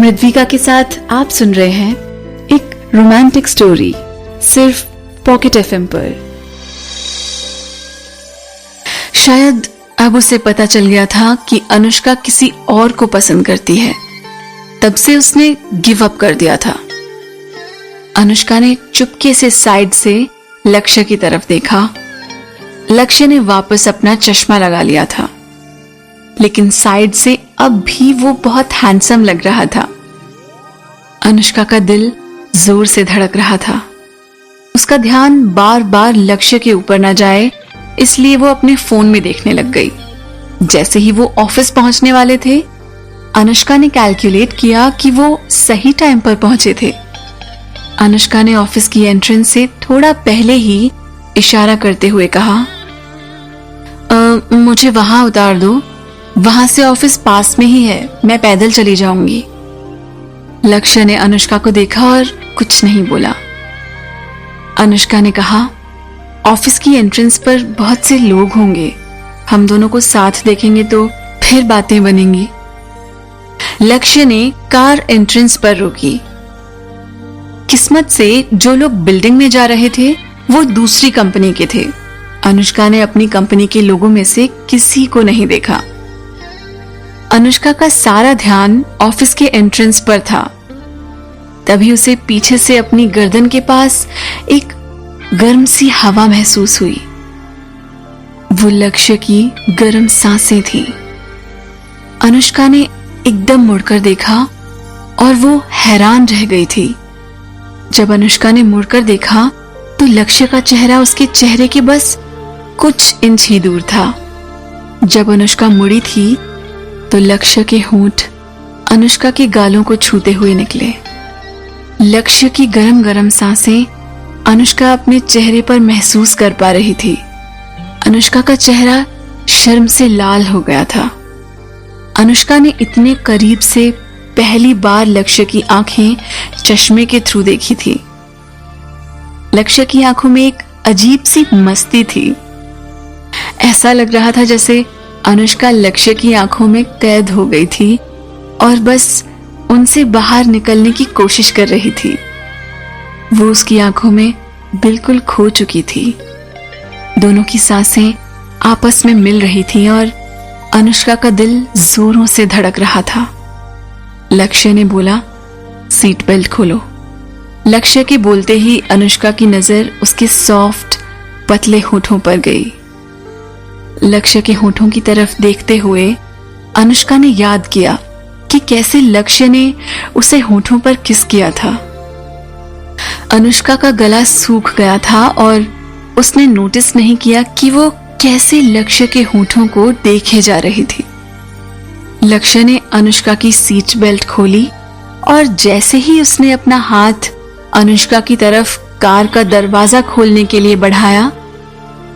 मृदविका के साथ आप सुन रहे हैं एक रोमांटिक स्टोरी सिर्फ पॉकेट एफएम पर। शायद अब उसे पता चल गया था कि अनुष्का किसी और को पसंद करती है, तब से उसने गिव अप कर दिया था। अनुष्का ने चुपके से साइड से लक्ष्य की तरफ देखा। लक्ष्य ने वापस अपना चश्मा लगा लिया था, लेकिन साइड से अब भी वो बहुत हैंडसम लग रहा था। अनुष्का का दिल जोर से धड़क रहा था। उसका ध्यान बार बार लक्ष्य के ऊपर न जाए, इसलिए वो अपने फोन में देखने लग गई। जैसे ही वो ऑफिस पहुंचने वाले थे, अनुष्का ने कैलकुलेट किया कि वो सही टाइम पर पहुंचे थे। अनुष्का ने ऑफिस की एंट्रेंस से थोड़ा पहले ही इशारा करते हुए कहा, मुझे वहां उतार दो, वहां से ऑफिस पास में ही है, मैं पैदल चली जाऊंगी। लक्ष्य ने अनुष्का को देखा और कुछ नहीं बोला। अनुष्का ने कहा, ऑफिस की एंट्रेंस पर बहुत से लोग होंगे, हम दोनों को साथ देखेंगे तो फिर बातें बनेंगी। लक्ष्य ने कार एंट्रेंस पर रोकी। किस्मत से जो लोग बिल्डिंग में जा रहे थे वो दूसरी कंपनी के थे। अनुष्का ने अपनी कंपनी के लोगों में से किसी को नहीं देखा। अनुष्का का सारा ध्यान ऑफिस के एंट्रेंस पर था। तभी उसे पीछे से अपनी गर्दन के पास एक गर्म सी हवा महसूस हुई। वो लक्ष्य की गर्म सांसें थी। अनुष्का ने एकदम मुड़कर देखा और वो हैरान रह गई थी। जब अनुष्का ने मुड़कर देखा तो लक्ष्य का चेहरा उसके चेहरे के बस कुछ इंच ही दूर था। जब अनुष्का मुड़ी थी तो लक्ष्य के होंठ अनुष्का के गालों को छूते हुए निकले। लक्ष्य की गरम गरम सांसें अनुष्का अपने चेहरे पर महसूस कर पा रही थी। अनुष्का का चेहरा शर्म से लाल हो गया था। अनुष्का ने इतने करीब से पहली बार लक्ष्य की आंखें चश्मे के थ्रू देखी थी। लक्ष्य की आंखों में एक अजीब सी मस्ती थी। ऐसा लग रहा था जैसे अनुष्का लक्ष्य की आंखों में कैद हो गई थी और बस उनसे बाहर निकलने की कोशिश कर रही थी। वो उसकी आंखों में बिल्कुल खो चुकी थी। दोनों की सांसें आपस में मिल रही थी और अनुष्का का दिल जोरों से धड़क रहा था। लक्ष्य ने बोला, सीट बेल्ट खोलो। लक्ष्य के बोलते ही अनुष्का की नजर उसके सॉफ्ट पतले होठों पर गई। लक्ष्य के होठों की तरफ देखते हुए अनुष्का ने याद किया कि कैसे लक्ष्य ने उसे होठों पर किस किया था। अनुष्का का गला सूख गया था और उसने नोटिस नहीं किया कि वो कैसे लक्ष्य के होठों को देखे जा रही थी। लक्ष्य ने अनुष्का की सीट बेल्ट खोली और जैसे ही उसने अपना हाथ अनुष्का की तरफ कार का दरवाजा खोलने के लिए बढ़ाया,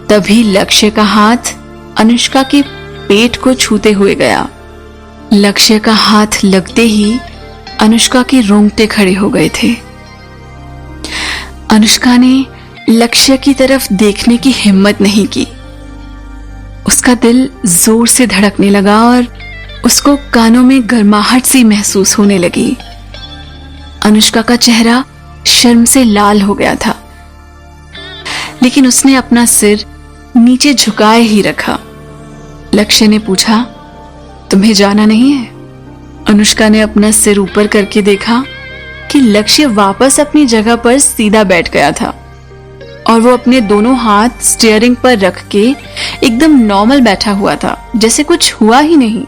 तभी लक्ष्य का हाथ अनुष्का के पेट को छूते हुए गया। लक्ष्य का हाथ लगते ही अनुष्का के रोंगटे खड़े हो गए थे। अनुष्का ने लक्ष्य की तरफ देखने की हिम्मत नहीं की। उसका दिल जोर से धड़कने लगा और उसको कानों में गर्माहट सी महसूस होने लगी। अनुष्का का चेहरा शर्म से लाल हो गया था, लेकिन उसने अपना सिर नीचे झुकाए ही रखा। लक्ष्य ने पूछा, तुम्हें जाना नहीं है? अनुष्का ने अपना सिर ऊपर करके देखा कि लक्ष्य वापस अपनी जगह पर सीधा बैठ गया था और वो अपने दोनों हाथ स्टीयरिंग पर रख के एकदम नॉर्मल बैठा हुआ था, जैसे कुछ हुआ ही नहीं।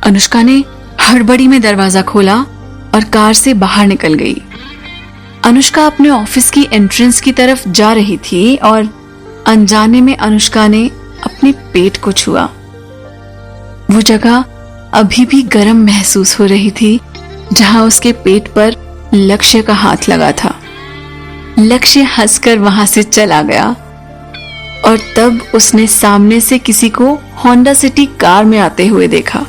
अनुष्का ने हड़बड़ी में दरवाजा खोला और कार से बाहर निकल गई। अनुष्का अपने ऑफिस की एंट्रेंस की तरफ जा रही थी और अनजाने में अनुष्का ने अपने पेट को छुआ। वो जगह अभी भी गर्म महसूस हो रही थी जहां उसके पेट पर लक्ष्य का हाथ लगा था। लक्ष्य हंसकर वहां से चला गया और तब उसने सामने से किसी को होंडा सिटी कार में आते हुए देखा।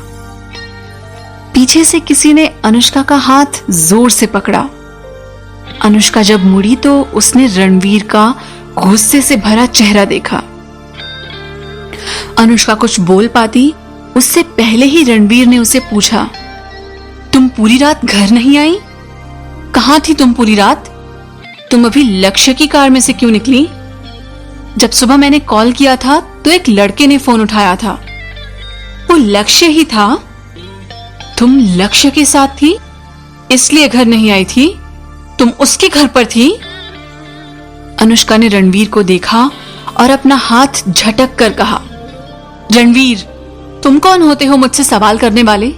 पीछे से किसी ने अनुष्का का हाथ जोर से पकड़ा। अनुष्का जब मुड़ी तो उसने रणवीर का गुस्से से भरा चेहरा देखा। अनुष्का कुछ बोल पाती उससे पहले ही रणवीर ने उसे पूछा, तुम पूरी रात घर नहीं आई? कहाँ थी तुम पूरी रात? तुम अभी लक्ष्य की कार में से क्यों निकली? जब सुबह मैंने कॉल किया था तो एक लड़के ने फोन उठाया था। वो लक्ष्य ही था। तुम लक्ष्य के साथ थी, इसलिए घर नहीं आई थी? तुम उसके घर पर थी? अनुष्का ने रणवीर को देखा और अपना हाथ झटक कर कहा, रणवीर, तुम कौन होते हो मुझसे सवाल करने वाले?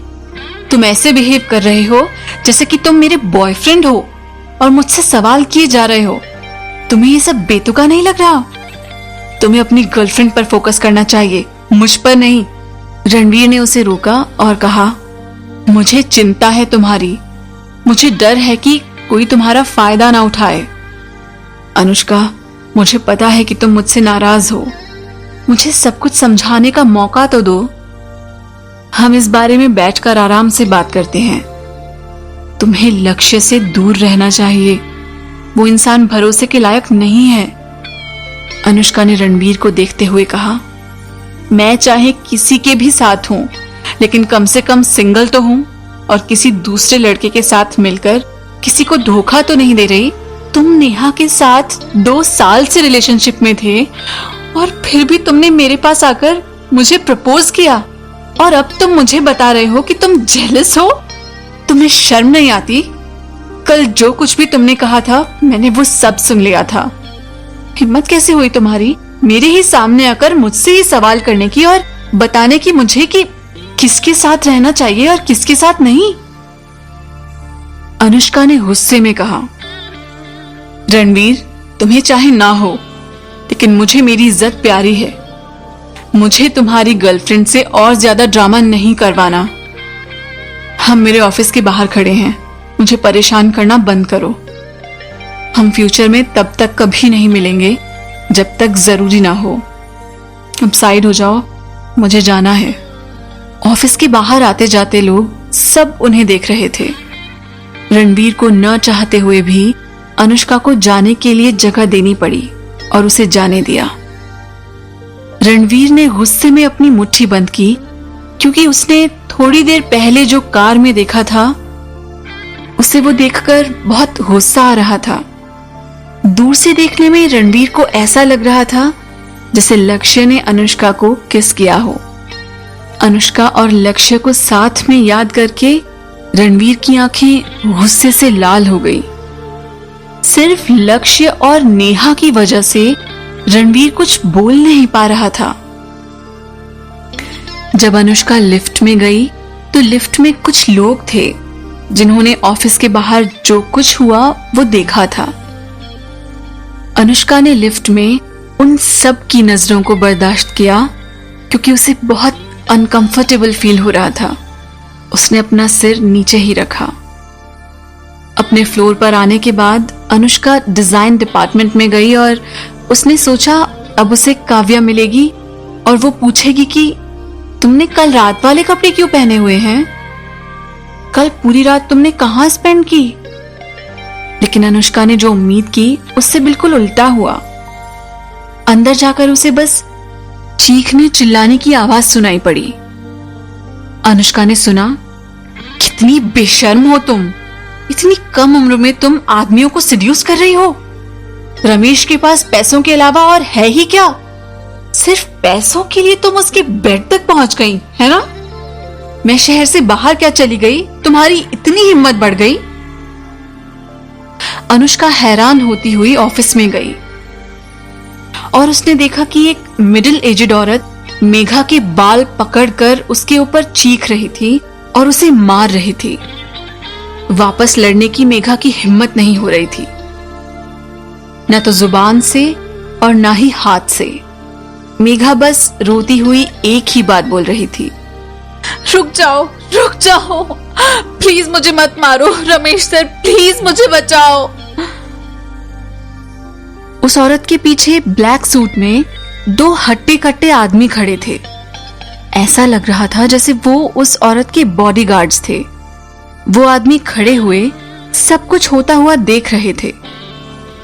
तुम ऐसे बिहेव कर रहे हो जैसे कि तुम मेरे बॉयफ्रेंड हो और मुझसे सवाल किए जा रहे हो। तुम्हें ये सब बेतुका नहीं लग रहा? तुम्हें अपनी गर्लफ्रेंड पर फोकस करना चाहिए, मुझ पर नहीं। रणवीर ने उसे रोका और कहा, मुझे चिंता है तुम्हारी। मुझे डर है कि कोई तुम्हारा फायदा ना उठाए। अनुष्का, मुझे पता है कि तुम मुझसे नाराज हो। मुझे सब कुछ समझाने का मौका तो दो। हम इस बारे में बैठकर आराम से बात करते हैं। तुम्हें लक्ष्य से दूर रहना चाहिए। वो इंसान भरोसे के लायक नहीं है। अनुष्का ने रणवीर को देखते हुए कहा, मैं चाहे किसी के भी साथ हूं, लेकिन कम से कम सिंगल तो हूं और किसी दूसरे लड़के के साथ मिलकर किसी को धोखा तो नहीं दे रही। तुम नेहा के साथ 2 साल से रिलेशनशिप में थे और फिर भी तुमने मेरे पास आकर मुझे प्रपोज किया और अब तुम मुझे बता रहे हो कि तुम जेलस हो। तुम्हें शर्म नहीं आती? कल जो कुछ भी तुमने कहा था मैंने वो सब सुन लिया था। हिम्मत कैसे हुई तुम्हारी मेरे ही सामने आकर मुझसे ही सवाल करने की और बताने की मुझे कि किसके साथ रहना चाहिए और किसके साथ नहीं? अनुष्का ने गुस्से में कहा, रणवीर, तुम्हें चाहे ना हो, लेकिन मुझे मेरी इज्जत प्यारी है। मुझे तुम्हारी गर्लफ्रेंड से और ज्यादा ड्रामा नहीं करवाना। हम मेरे ऑफिस के बाहर खड़े हैं, मुझे परेशान करना बंद करो। हम फ्यूचर में तब तक कभी नहीं मिलेंगे जब तक जरूरी ना हो। अब साइड हो जाओ, मुझे जाना है। ऑफिस के बाहर आते जाते लोग सब उन्हें देख रहे थे। रणवीर को न चाहते हुए भी अनुष्का को जाने के लिए जगह देनी पड़ी और उसे जाने दिया। रणवीर ने गुस्से में अपनी मुट्ठी बंद की, क्योंकि उसने थोड़ी देर पहले जो कार में देखा था उसे वो देखकर बहुत गुस्सा आ रहा था। दूर से देखने में रणवीर को ऐसा लग रहा था जैसे लक्ष्य ने अनुष्का को किस किया हो। अनुष्का और लक्ष्य को साथ में याद करके रणवीर की आंखें गुस्से से लाल हो गई। सिर्फ लक्ष्य और नेहा की वजह से रणवीर कुछ बोल नहीं पा रहा था। जब अनुष्का लिफ्ट में गई तो लिफ्ट में कुछ लोग थे जिन्होंने ऑफिस के बाहर जो कुछ हुआ वो देखा था। अनुष्का ने लिफ्ट में उन सब की नजरों को बर्दाश्त किया, क्योंकि उसे बहुत अनकंफर्टेबल फील हो रहा था। उसने अपना सिर नीचे ही रखा। अपने फ्लोर पर आने के बाद अनुष्का डिजाइन डिपार्टमेंट में गई और उसने सोचा अब उसे काव्या मिलेगी और वो पूछेगी कि तुमने कल रात वाले कपड़े क्यों पहने हुए हैं? कल पूरी रात तुमने कहां स्पेंड की? लेकिन अनुष्का ने जो उम्मीद की उससे बिल्कुल उल्टा हुआ। अंदर जाकर उसे बस चीखने चिल्लाने की आवाज सुनाई पड़ी। अनुष्का ने सुना, कितनी बेशर्म हो तुम। इतनी कम उम्र में तुम आदमियों को सिड्यूस कर रही हो। रमेश के पास पैसों के अलावा और है ही क्या? सिर्फ पैसों के लिए तुम उसके बेड तक पहुंच गई, है ना? मैं शहर से बाहर क्या चली गई, तुम्हारी इतनी हिम्मत बढ़ गई? अनुष्का हैरान होती हुई ऑफिस में गई और उसने देखा कि एक मिडिल एजेड औरत मेघा के बाल पकड़कर उसके ऊपर चीख रही थी और उसे मार रही थी। वापस लड़ने की मेघा की हिम्मत नहीं हो रही थी, न तो जुबान से और ना ही हाथ से। मेघा बस रोती हुई एक ही बात बोल रही थी, रुक जाओ, रुक जाओ, प्लीज मुझे मत मारो, रमेश सर प्लीज मुझे बचाओ। उस औरत के पीछे ब्लैक सूट में 2 हट्टे कट्टे आदमी खड़े थे। ऐसा लग रहा था जैसे वो उस औरत के बॉडीगार्ड्स थे। वो आदमी खड़े हुए सब कुछ होता हुआ देख रहे थे।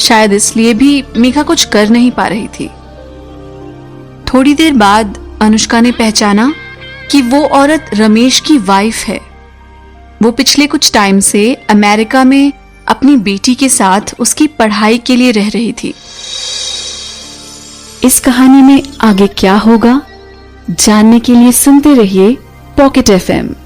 शायद इसलिए भी मेघा कुछ कर नहीं पा रही थी। थोड़ी देर बाद अनुष्का ने पहचाना कि वो औरत रमेश की वाइफ है। वो पिछले कुछ टाइम से अमेरिका में अपनी बेटी के साथ उसकी पढ़ाई के लिए रह रही थी। इस कहानी में आगे क्या होगा जानने के लिए सुनते रहिए पॉकेट FM।